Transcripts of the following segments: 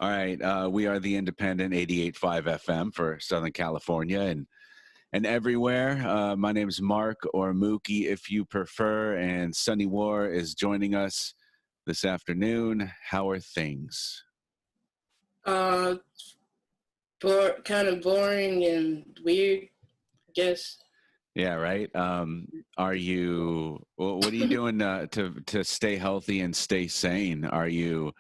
All right. We are the independent 88.5 FM for Southern California and everywhere. My name is Mark or Mookie, if you prefer, and Sunny War is joining us this afternoon. How are things? Uh, kind of boring and weird, I guess. Yeah, right. What are you doing to stay healthy and stay sane? Are you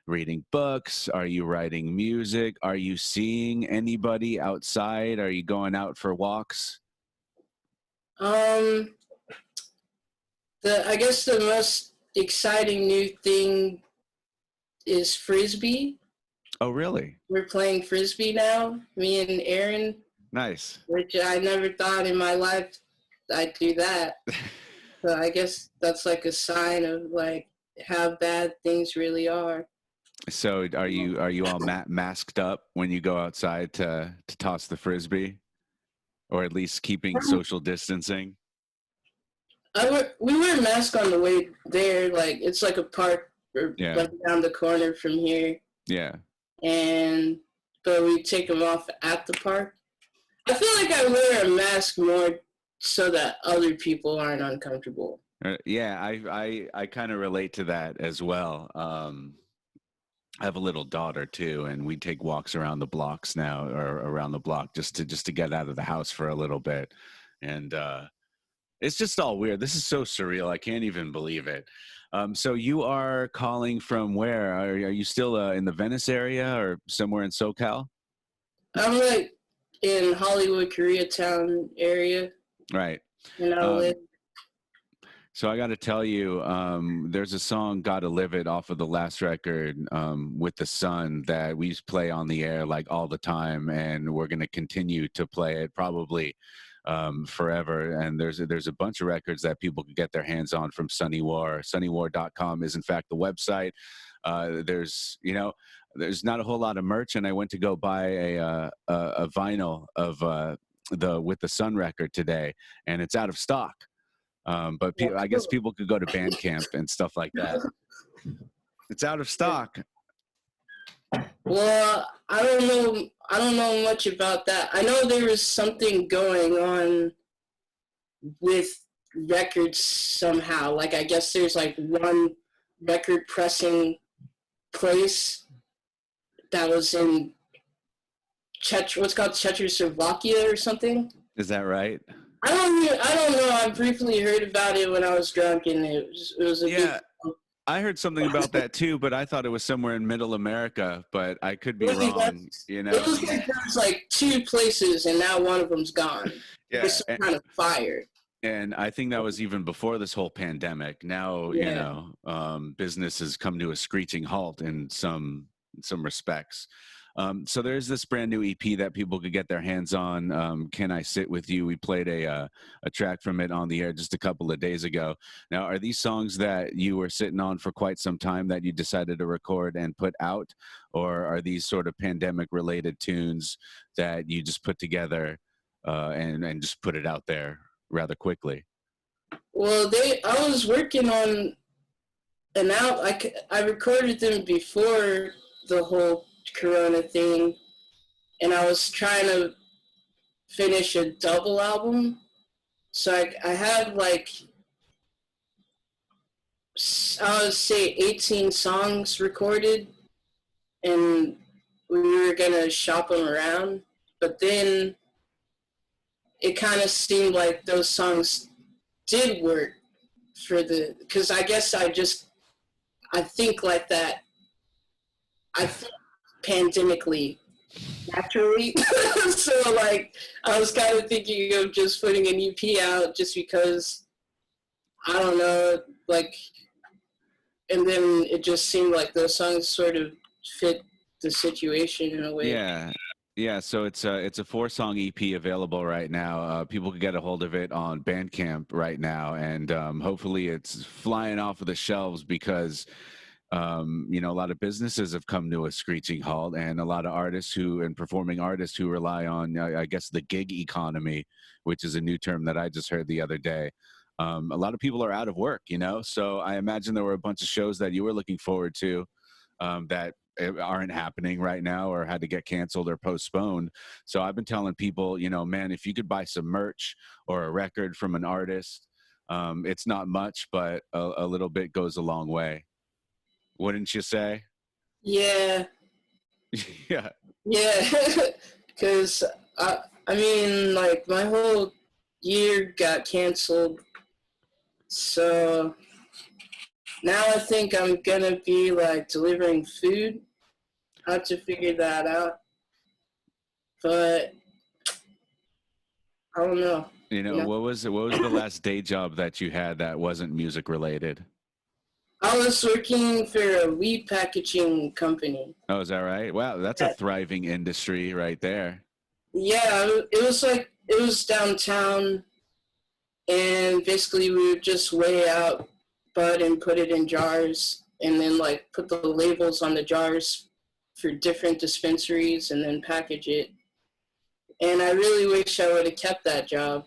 reading books? Are you writing music? Are you seeing anybody outside? Are you going out for walks? Um, I guess the most exciting new thing is frisbee. Oh, really? We're playing frisbee now, me and Aaron, Nice. which I never thought in my life I'd do that. So I guess that's like a sign of like how bad things really are. So are you all masked up when you go outside to toss the frisbee, or at least keeping social distancing? We wear a mask on the way there. Like it's like a park or Yeah, like down the corner from here, yeah, and but we take them off at the park. I feel like I wear a mask more so that other people aren't uncomfortable. yeah. I kind of relate to that as well. I have a little daughter too, and we take walks around the blocks now, or around the block, just to get out of the house for a little bit, and it's just all weird. This is so surreal. I can't even believe it. So you are calling from where? Are you still in the Venice area or somewhere in SoCal? I'm like in Hollywood, Koreatown area, Right. and I live. Um, so I got to tell you, there's a song "Gotta Live It" off of the last record with the Sun that we play on the air like all the time, and we're going to continue to play it probably forever. And there's a bunch of records that people can get their hands on from Sunny War. SunnyWar.com is in fact the website. There's not a whole lot of merch, and I went to go buy a vinyl of the With the Sun record today, and it's out of stock. But I guess people could go to Bandcamp and stuff like that. It's out of stock. Well, I don't know. I don't know much about that. I know there was something going on with records somehow. Like I guess there's like one record pressing place that was in what's called Czechoslovakia or something. Is that right? I don't know. I briefly heard about it when I was drunk, and it was a Yeah, big. I heard something about that too, but I thought it was somewhere in Middle America. But I could be Really, wrong. it was like there was like two places, and now one of them's gone. Yeah, There's some kind of fire. and I think that was even before this whole pandemic. Now, Yeah. business has come to a screeching halt in some respects. So there's this brand new EP that people could get their hands on. Can I Sit With You? We played a track from it on the air just a couple of days ago. Now, are these songs that you were sitting on for quite some time that you decided to record and put out, or are these sort of pandemic related tunes that you just put together and just put it out there rather quickly? Well, I was working on an out. I recorded them before the whole Corona thing, and I was trying to finish a double album. So I had like I would say 18 songs recorded, and we were gonna shop them around. But then it kind of seemed like those songs did work because I guess I think like that. I think pandemically naturally. So like I was kind of thinking of just putting an EP out just because I don't know, like, and then it just seemed like those songs sort of fit the situation in a way. Yeah. Yeah, so it's a 4-song EP available right now. People can get a hold of it on Bandcamp right now, and hopefully it's flying off of the shelves because a lot of businesses have come to a screeching halt, and a lot of artists and performing artists who rely on, I guess, the gig economy, which is a new term that I just heard the other day. A lot of people are out of work, so I imagine there were a bunch of shows that you were looking forward to that aren't happening right now or had to get canceled or postponed. So I've been telling people, man, if you could buy some merch or a record from an artist, it's not much, but a little bit goes a long way. Wouldn't you say? Yeah, Yeah. yeah, because I mean, like my whole year got canceled, so now I think I'm gonna be like delivering food. I have to figure that out, but I don't know. You know, What was the last day job that you had that wasn't music related? I was working for a weed packaging company. Oh, is that right? Wow, that's a thriving industry right there. Yeah, it was like it was downtown, and basically we would just weigh out bud and put it in jars, and then like put the labels on the jars for different dispensaries, and then package it. And I really wish I would have kept that job.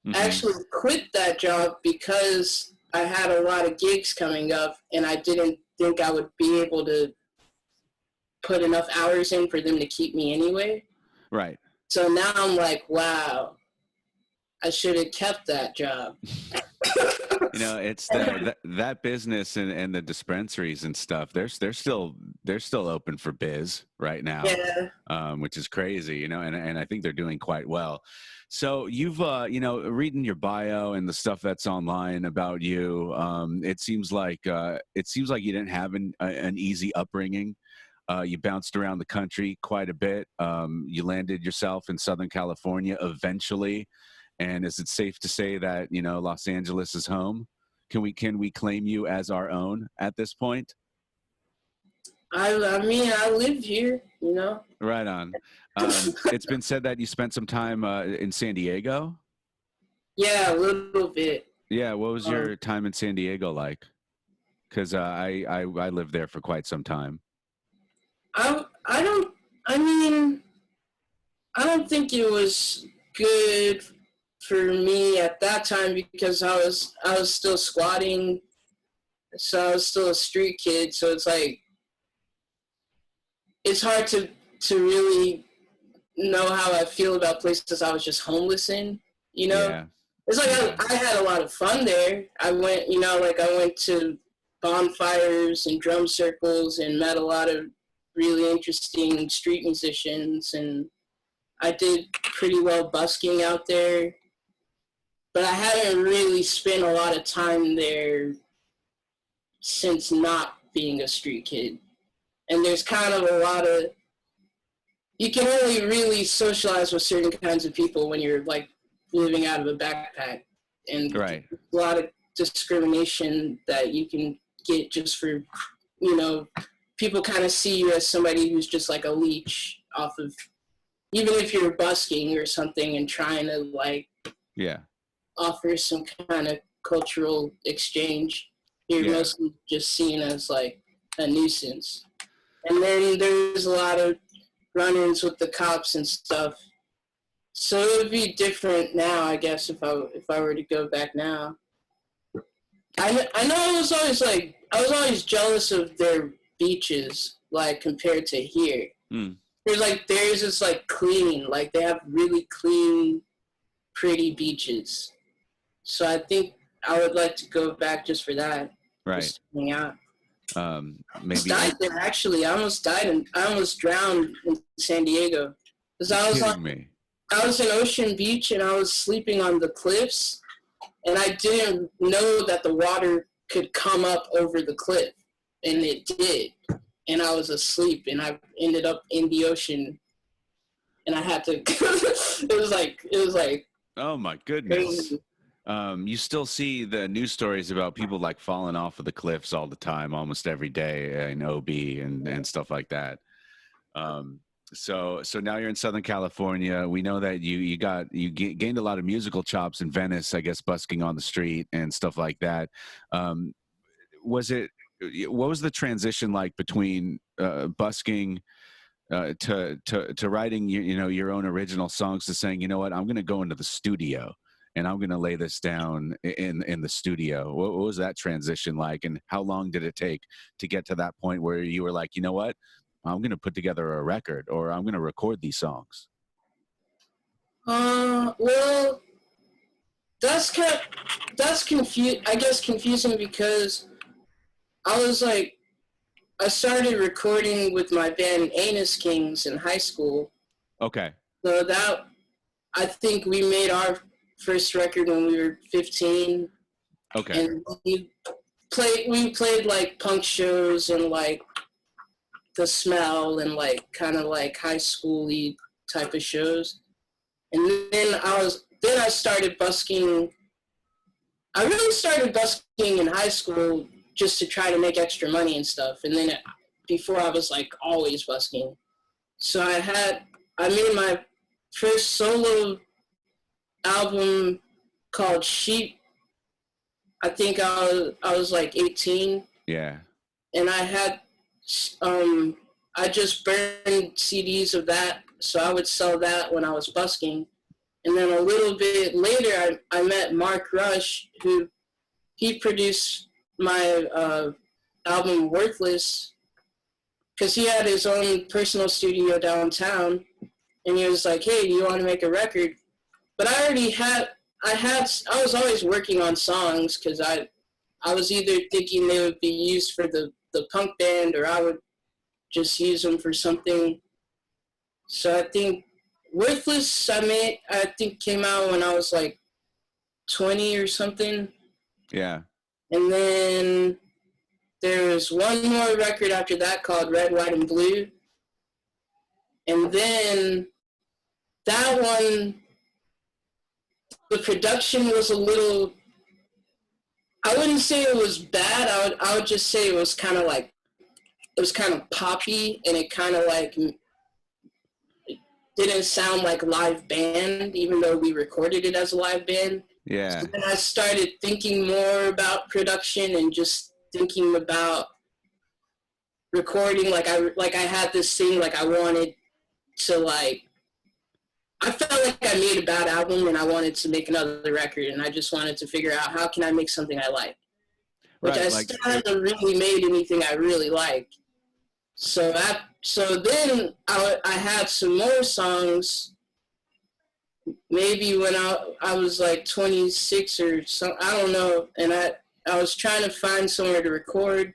I Hmm. actually quit that job because I had a lot of gigs coming up, and I didn't think I would be able to put enough hours in for them to keep me anyway. Right. So now I'm like, wow, I should have kept that job. It's that business and the dispensaries and stuff. They're still open for biz right now, Yeah, which is crazy. And I think they're doing quite well. So you've reading your bio and the stuff that's online about you. It seems like you didn't have an easy upbringing. You bounced around the country quite a bit. You landed yourself in Southern California eventually. And is it safe to say that Los Angeles is home? Can we claim you as our own at this point? I mean, I live here, you know. Right on. It's been said that you spent some time in San Diego. Yeah, a little bit. Yeah, what was Um, your time in San Diego like? Because I lived there for quite some time. I don't. I mean, I don't think it was good for me at that time because I was still squatting, so I was still a street kid. So it's like it's hard to really know how I feel about places I was just homeless in. You know, Yeah, it's like yeah, I had a lot of fun there. I went, like I went to bonfires and drum circles and met a lot of really interesting street musicians, and I did pretty well busking out there. But I haven't really spent a lot of time there since not being a street kid. And there's kind of a lot of you can only really socialize with certain kinds of people when you're like living out of a backpack, and right. a lot of discrimination that you can get just for people kind of see you as somebody who's just like a leech off of even if you're busking or something and trying to like Yeah, offer some kind of cultural exchange, you're yeah, mostly just seen as like a nuisance. And then there's a lot of run-ins with the cops and stuff. So it would be different now, I guess, if I were to go back now. I know I was always jealous of their beaches, like compared to here. mm, Theirs is like clean, like they have really clean, pretty beaches. So I think I would like to go back just for that, right. just hang out. I almost Maybe died there actually. I almost drowned in San Diego because you're kidding me. I was in Ocean Beach and I was sleeping on the cliffs, and I didn't know that the water could come up over the cliff, and it did. And I was asleep, and I ended up in the ocean, and I had to. it was like Oh my goodness. crazy. You still see the news stories about people like falling off of the cliffs all the time, almost every day in OB and stuff like that. Um, so now you're in Southern California. We know that you gained a lot of musical chops in Venice, I guess, busking on the street and stuff like that. Um, was it? What was the transition like between busking to writing your own original songs to saying, you know what, I'm going to go into the studio and I'm going to lay this down in the studio? What was that transition like, and how long did it take to get to that point where you were like, you know what, I'm going to put together a record, or I'm going to record these songs? Well, I guess confusing because I was like, I started recording with my band Anus Kings in high school. Okay. So that, I think we made our first record when we were 15. Okay. And we played like punk shows and like The Smell and like kind of like high school-y type of shows. And then I started busking. I really started busking in high school just to try to make extra money and stuff. And then before I was like always busking. So I made my first solo album called Sheep. I think I was like 18. Yeah. And I just burned CDs of that. So I would sell that when I was busking. And then a little bit later, I met Mark Rush, who he produced my album Worthless, because he had his own personal studio downtown, and he was like, "Hey, do you want to make a record?" But I was always working on songs because I was either thinking they would be used for the punk band, or I would just use them for something. So I think Worthless, I think came out when I was like 20 or something. Yeah. And then there was one more record after that called Red, White, and Blue. And then that one, the production was a little, I wouldn't say it was bad. I would just say it was kind of poppy, and it kind of like didn't sound like live band, even though we recorded it as a live band. Yeah. So then I started thinking more about production and just thinking about recording. Like I had this thing, like I wanted to like, I felt like I made a bad album and I wanted to make another record, and I just wanted to figure out how can I make something I like. Which Right, I still haven't really made anything I really like. So then I had some more songs, maybe when I was like 26 or so, I don't know, and I was trying to find somewhere to record.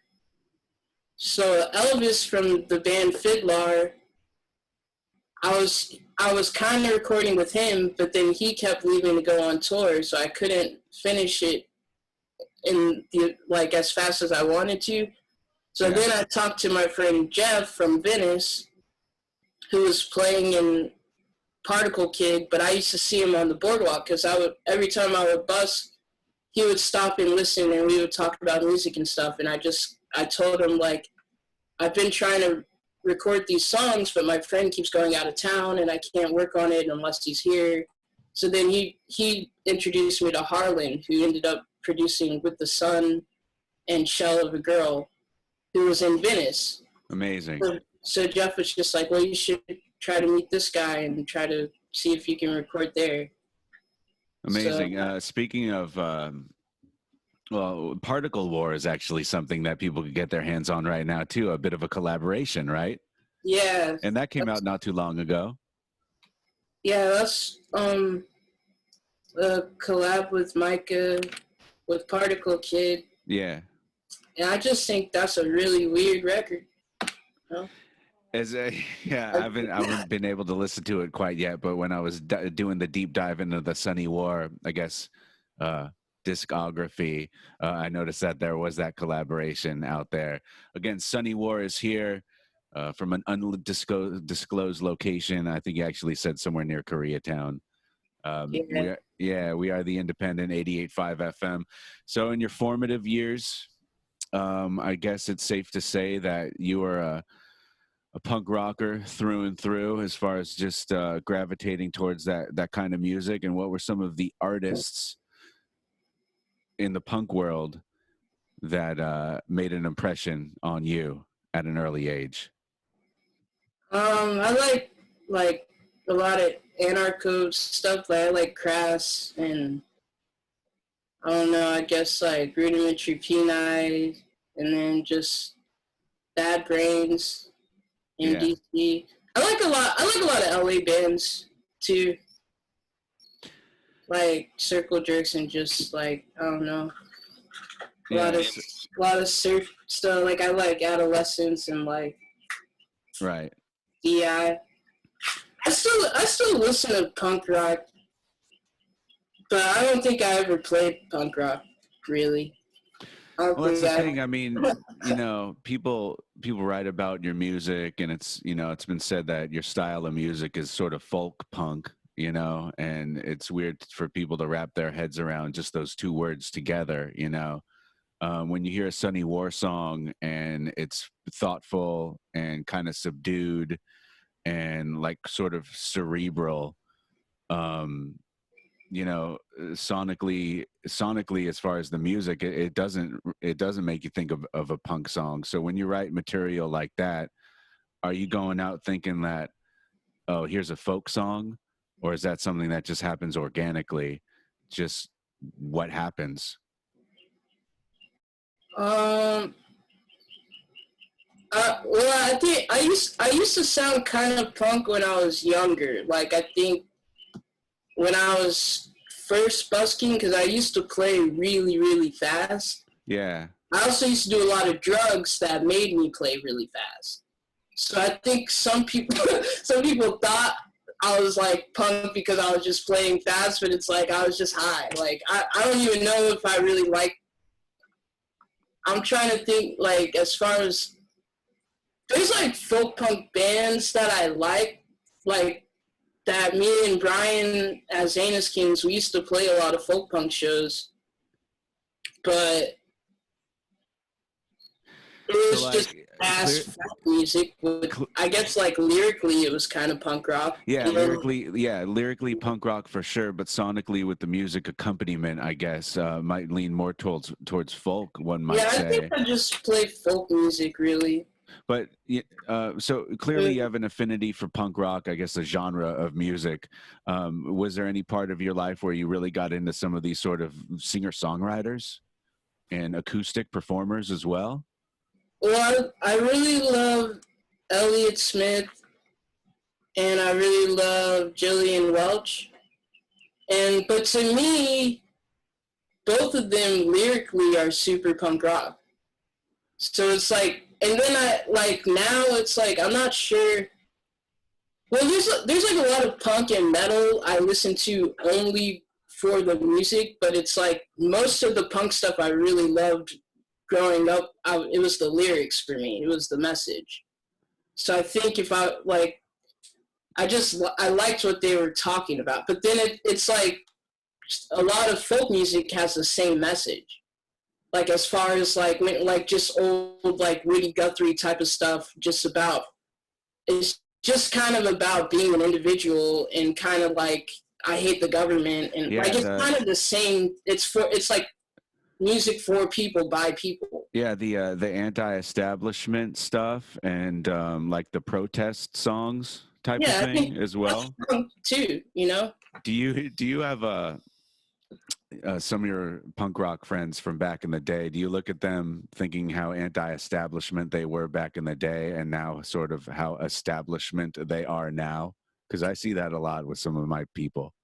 So Elvis from the band Fiddler, I was kind of recording with him, but then he kept leaving to go on tour, so I couldn't finish it like as fast as I wanted to. So then I talked to my friend Jeff from Venice, who was playing in Particle Kid, but I used to see him on the boardwalk because every time I would bus, he would stop and listen, and we would talk about music and stuff. And I told him, like, I've been trying to record these songs, but my friend keeps going out of town, and I can't work on it unless he's here. So then he introduced me to Harlan, who ended up producing With the Sun and Shell of a Girl, who was in Venice. Amazing. So Jeff was just like, well, you should try to meet this guy and try to see if you can record there. Amazing. So, speaking of, Particle War is actually something that people could get their hands on right now, too. A bit of a collaboration, right? Yeah. And that came out not too long ago. Yeah, that's a collab with Micah, with Particle Kid. Yeah. And I just think that's a really weird record. You know? I haven't been able to listen to it quite yet, but when I was doing the deep dive into the Sunny War, I guess, discography, I noticed that there was that collaboration out there. Again, Sunny War is here from an undisclosed location. I think he actually said somewhere near Koreatown. We are the independent 88.5 FM. So in your formative years, I guess it's safe to say that you were a punk rocker through and through, as far as just gravitating towards that kind of music. And what were some of the artists in the punk world that made an impression on you at an early age? I like a lot of anarcho stuff. Like I like Crass and I don't know, I guess like Rudimentary Peni, and then just Bad Brains. in Yeah. DC. I like a lot of LA bands too, like Circle Jerks and just like I don't know, a Yeah. lot of surf stuff. Like I like Adolescence and like Right. DI. I still listen to punk rock, but I don't think I ever played punk rock really. Well, that's the thing. I mean, people write about your music, and it's it's been said that your style of music is sort of folk punk, and it's weird for people to wrap their heads around just those two words together. When you hear a Sunny War song and it's thoughtful and kind of subdued and like sort of cerebral, um, sonically as far as the music, it doesn't make you think of a punk song. So when you write material like that, are you going out thinking that, oh, here's a folk song, or is that something that just happens organically, just what happens? Um. Well, I think I used to sound kind of punk when I was younger. Like I think when I was first busking, because I used to play really really fast. Yeah. I also used to do a lot of drugs that made me play really fast. So I think some people some people thought I was like punk because I was just playing fast, but it's like I was just high. Like I don't even know if I really like. I'm trying to think like as far as there's like folk punk bands that I like that me and Brian as Anus Kings, we used to play a lot of folk punk shows, but it was just fast folk music. I guess like lyrically it was kind of punk rock. Yeah, lyrically punk rock for sure, but sonically with the music accompaniment, I guess might lean more towards folk. One might say. I think I just play folk music really. But so clearly you have an affinity for punk rock, I guess, a genre of music. Was there any part of your life where you really got into some of these sort of singer-songwriters and acoustic performers as well? Well, I really love Elliott Smith, and I really love Jillian Welch. But to me, both of them lyrically are super punk rock. So it's like, and then now it's like, I'm not sure. Well, there's like a lot of punk and metal I listen to only for the music, but it's like most of the punk stuff I really loved growing up, it was the lyrics for me. It was the message. So I think if I liked what they were talking about. But then it's like a lot of folk music has the same message. Like as far as like just old like Woody Guthrie type of stuff, it's just kind of about being an individual and kind of like I hate the government and it's kind of the same. It's like music for people by people. Yeah, the anti-establishment stuff and like the protest songs type of thing as well. Too, Do you have some of your punk rock friends from back in the day? Do you look at them thinking how anti-establishment they were back in the day, and now sort of how establishment they are now? Because I see that a lot with some of my people.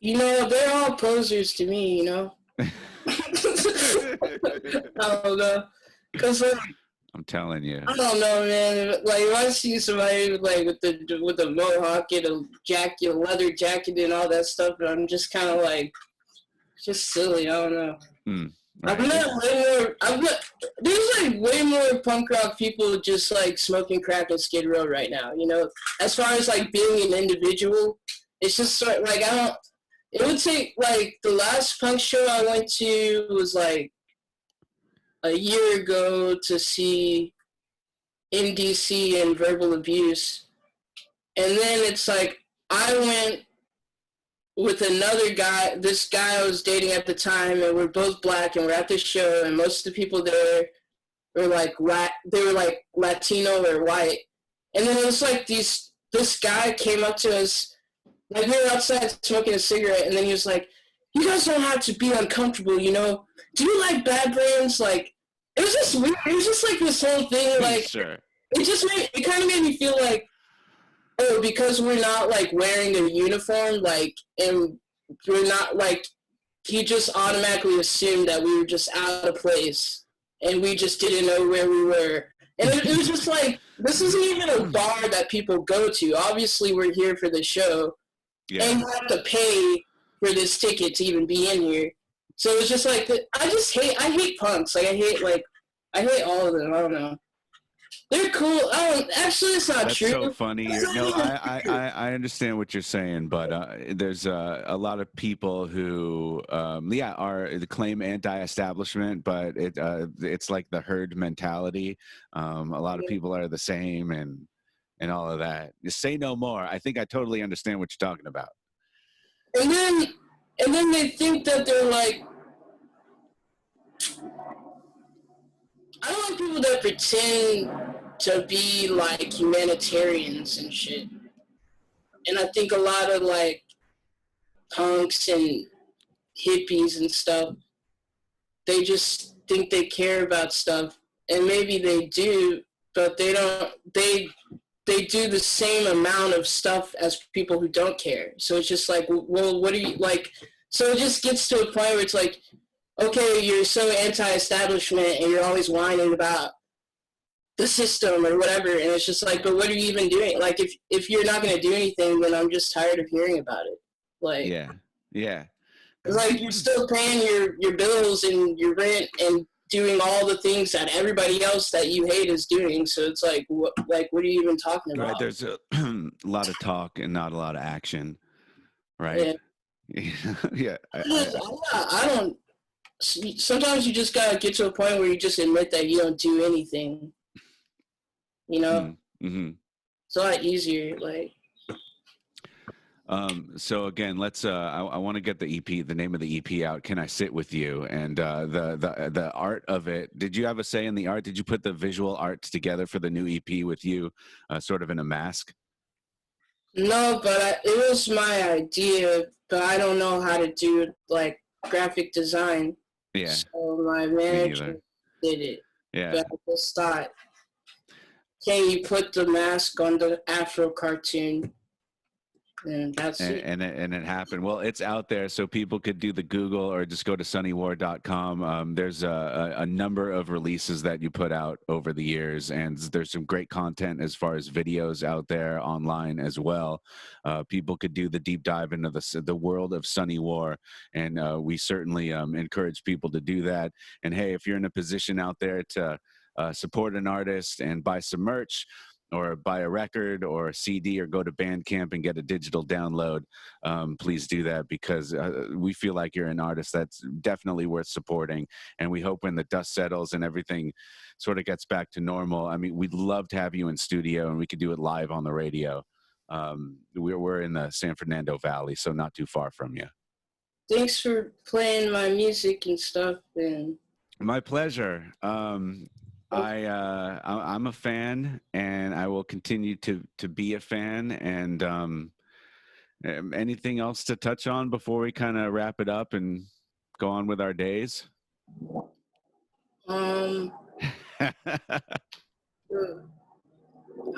They're all posers to me. I don't know, cause I'm telling you. I don't know, man. Like if I see somebody like with the mohawk and a leather jacket and all that stuff, I'm just kind of like, just silly. I don't know. Right. There's like way more punk rock people just like smoking crack in Skid Row right now. As far as like being an individual, it's just sort of like it would take like the last punk show I went to was like a year ago to see MDC and Verbal Abuse. And then it's like I went with another guy, this guy I was dating at the time, and we're both black and we're at the show, and most of the people there were like they were like Latino or white. And then it was like this guy came up to us, like we were outside smoking a cigarette, and then he was like, "You guys don't have to be uncomfortable, Do you like Bad Brains?" Like, it was just weird. It was just like this whole thing, like, sure. it kind of made me feel like, oh, because we're not like wearing a uniform, like, and we're not like, he just automatically assumed that we were just out of place and we just didn't know where we were. And it was just like, this isn't even a bar that people go to. Obviously, we're here for the show, and you have to pay for this ticket to even be in here. So it's just like, I hate punks. Like, I hate all of them. I don't know. They're cool. Actually, it's not That's true. so funny. No, I understand what you're saying, but there's a lot of people who, claim anti-establishment, but it's like the herd mentality. A lot of people are the same, and all of that. Just say no more. I think I totally understand what you're talking about. And then they think that they're like, I don't like people that pretend to be like humanitarians and shit. And I think a lot of like punks and hippies and stuff, they just think they care about stuff, and maybe they do, but they don't. They do the same amount of stuff as people who don't care. So it's just like, well, what do you like? So it just gets to a point where it's like, okay, you're so anti-establishment and you're always whining about the system or whatever, and it's just like, but what are you even doing? Like, if you're not going to do anything, then I'm just tired of hearing about it. Like, yeah. It's like you're still paying your bills and your rent and doing all the things that everybody else that you hate is doing. So it's like, what are you even talking about? Right, there's a lot of talk and not a lot of action, right? Yeah. I don't. Sometimes you just gotta get to a point where you just admit that you don't do anything. You know, It's a lot easier. Like, so again, let's. I want to get the EP, the name of the EP out. Can I sit with you? And the art of it. Did you have a say in the art? Did you put the visual arts together for the new EP with you, sort of in a mask? No, but it was my idea, but I don't know how to do like graphic design. Yeah. So my manager did it. Yeah. But I just thought, can you put the mask on the Afro cartoon? And that's it. And it happened. Well, it's out there, so people could do the Google or just go to sunnywar.com. There's a number of releases that you put out over the years, and there's some great content as far as videos out there online as well. People could do the deep dive into the world of Sunny War, and we certainly encourage people to do that. And hey, if you're in a position out there to support an artist and buy some merch, or buy a record or a CD, or go to Bandcamp and get a digital download, please do that, because we feel like you're an artist that's definitely worth supporting. And we hope when the dust settles and everything sort of gets back to normal, I mean, we'd love to have you in studio and we could do it live on the radio. We're in the San Fernando Valley, so not too far from you. Thanks for playing my music and stuff. And my pleasure. I'm a fan, and I will continue to be a fan. And anything else to touch on before we kind of wrap it up and go on with our days? I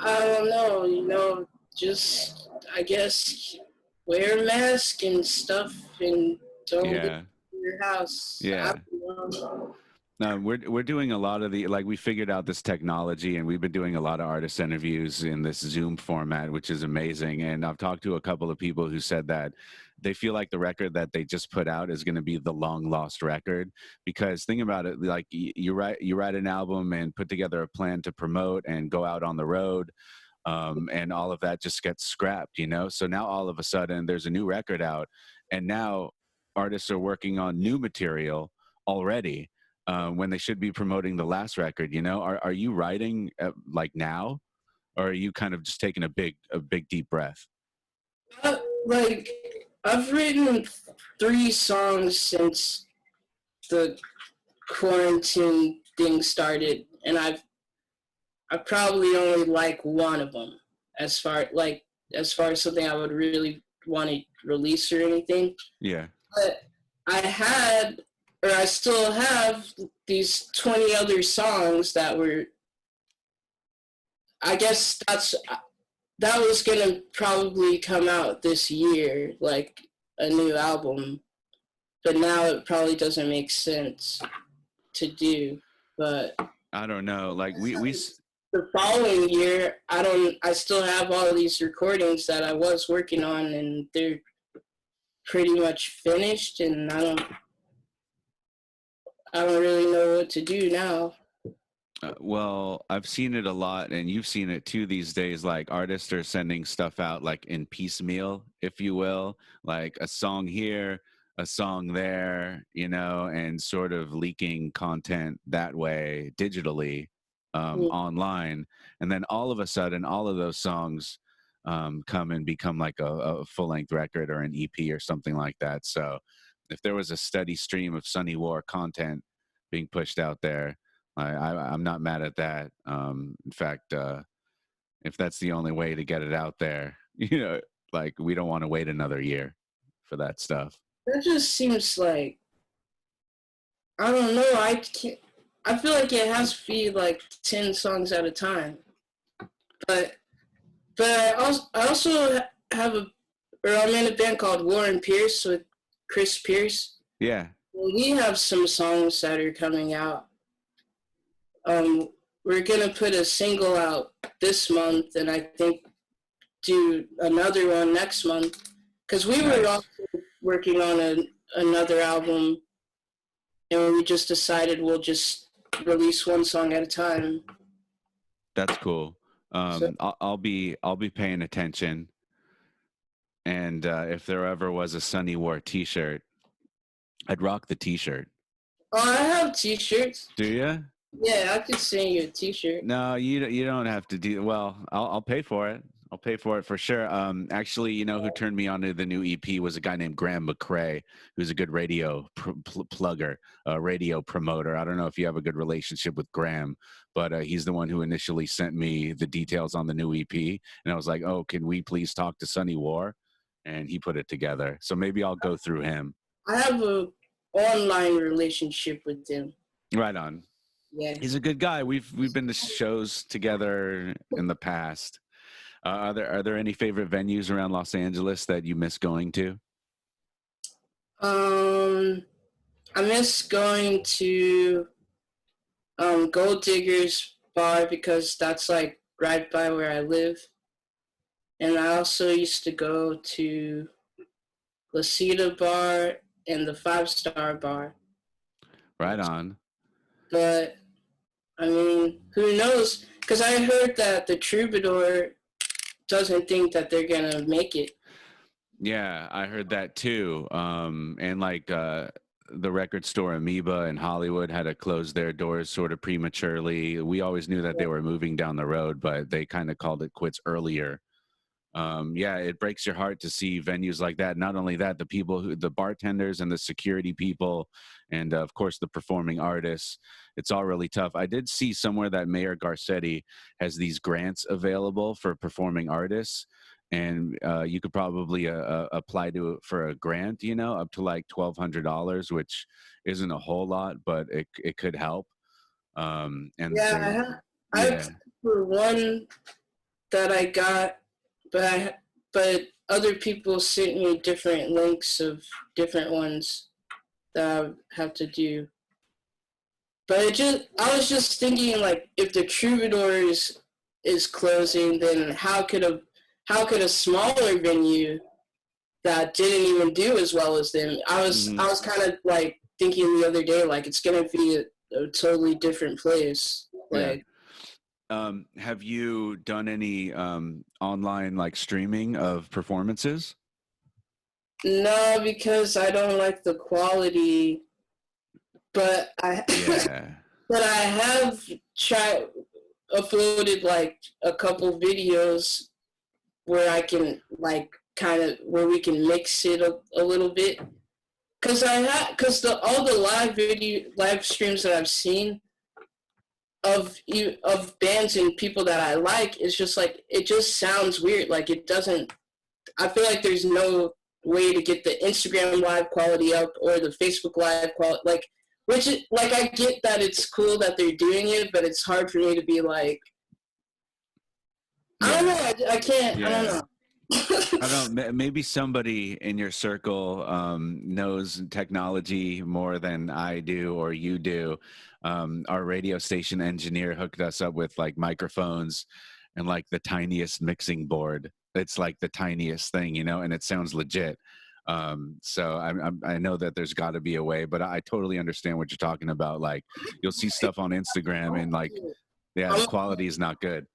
don't know. Just, I guess, wear a mask and stuff, and don't leave your house. Yeah. We're doing a lot of we figured out this technology, and we've been doing a lot of artist interviews in this Zoom format, which is amazing. And I've talked to a couple of people who said that they feel like the record that they just put out is going to be the long lost record, because think about it, like you write an album and put together a plan to promote and go out on the road. And all of that just gets scrapped, So now all of a sudden there's a new record out, and now artists are working on new material already. When they should be promoting the last record, Are you writing like now, or are you kind of just taking a big deep breath? Like, I've written 3 songs since the quarantine thing started, and I probably only like one of them as far as something I would really want to release or anything. Yeah. But I still have these 20 other songs that were I guess that was gonna probably come out this year, like a new album. But now it probably doesn't make sense to do. But I don't know. Like we the following year, I still have all these recordings that I was working on, and they're pretty much finished, and I don't really know what to do now. Well, I've seen it a lot, and you've seen it too these days. Like artists are sending stuff out like in piecemeal, if you will, like a song here, a song there, and sort of leaking content that way digitally online. And then all of a sudden, all of those songs come and become like a full length record or an EP or something like that. So if there was a steady stream of Sunny War content being pushed out there, I'm not mad at that. In fact, if that's the only way to get it out there, like we don't want to wait another year for that stuff. That just seems like, I don't know. I feel like it has to be like 10 songs at a time. But I also I'm in a band called War and Pierce with Chris Pierce. Yeah. We have some songs that are coming out. We're gonna put a single out this month, and I think do another one next month. Because we were also working on another album, and we just decided we'll just release one song at a time. That's cool. I'll be paying attention, and if there ever was a Sunny War T-shirt, I'd rock the T-shirt. Oh, I have T-shirts. Do you? Yeah, I could send you a T-shirt. No, you don't have to do. Well, I'll pay for it. I'll pay for it for sure. Actually, who turned me on to the new EP was a guy named Graham McCrae, who's a good radio plugger, radio promoter. I don't know if you have a good relationship with Graham, but he's the one who initially sent me the details on the new EP, and I was like, "Oh, can we please talk to Sunny War?" And he put it together. So maybe I'll go through him. I have a online relationship with him. Right on. Yeah, he's a good guy. We've been to shows together in the past. Are there any favorite venues around Los Angeles that you miss going to? I miss going to Gold Diggers Bar because that's like right by where I live, and I also used to go to La Cita Bar and the 5-Star Bar. Right on. But I mean, who knows? Because I heard that the Troubadour doesn't think that they're gonna make it. Yeah, I heard that too. And like the record store Amoeba in Hollywood had to close their doors sort of prematurely. We always knew that they were moving down the road, but they kind of called it quits earlier. Yeah, it breaks your heart to see venues like that. Not only that, the bartenders and the security people, and of course the performing artists, it's all really tough. I did see somewhere that Mayor Garcetti has these grants available for performing artists, and you could probably apply for a grant, up to like $1,200, which isn't a whole lot, but it could help. And yeah, I applied for one that I got. But other people sent me different links of different ones that I have to do. But I was just thinking, like, if the Troubadour is closing, then how could a smaller venue that didn't even do as well as them? I was kind of like thinking the other day, like, it's gonna be a totally different place. Like. Yeah. Have you done any online like streaming of performances? No, because I don't like the quality. But I have uploaded like a couple videos where I can like where we can mix it a little bit. Cause all the live streams that I've seen of bands and people that I like, it's just like, it just sounds weird. Like it doesn't, I feel like there's no way to get the Instagram live quality up or the Facebook live quality, like, which is, like, I get that it's cool that they're doing it, but it's hard for me to be like, I can't. Yeah. I don't know. I don't know. Maybe somebody in your circle knows technology more than I do or you do. Our radio station engineer hooked us up with like microphones and like the tiniest mixing board. It's like the tiniest thing, you know, and it sounds legit. So I know that there's got to be a way, but I totally understand what you're talking about. Like you'll see stuff on Instagram and like, yeah, the I'm, quality is not good.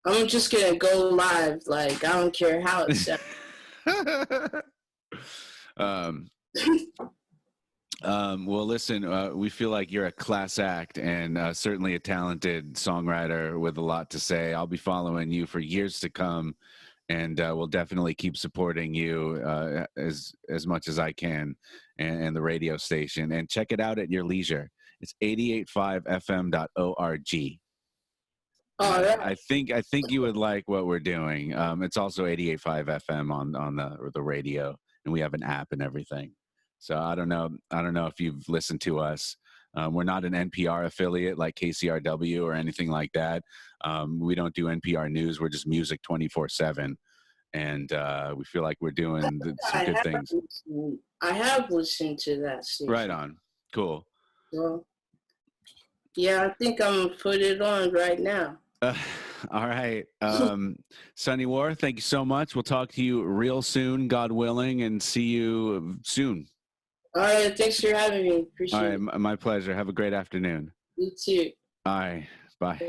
I'm just gonna go live. Like I don't care how it sounds. um, well, listen, we feel like you're a class act and certainly a talented songwriter with a lot to say. I'll be following you for years to come, and we'll definitely keep supporting you as much as I can, and the radio station. And check it out at your leisure. It's 885fm.org. All right. I think you would like what we're doing. It's also 88.5 FM on the radio, and we have an app and everything. So I don't know if you've listened to us. We're not an NPR affiliate like KCRW or anything like that. We don't do NPR news. We're just music 24/7, and we feel like we're doing some good things. I have listened to that station. Right on. Cool. So, yeah, I think I'm gonna put it on right now. All right. Sunny War, thank you so much. We'll talk to you real soon, God willing, and see you soon. All right. Thanks for having me. Appreciate it. All right. My pleasure. Have a great afternoon. You too. All right. Bye.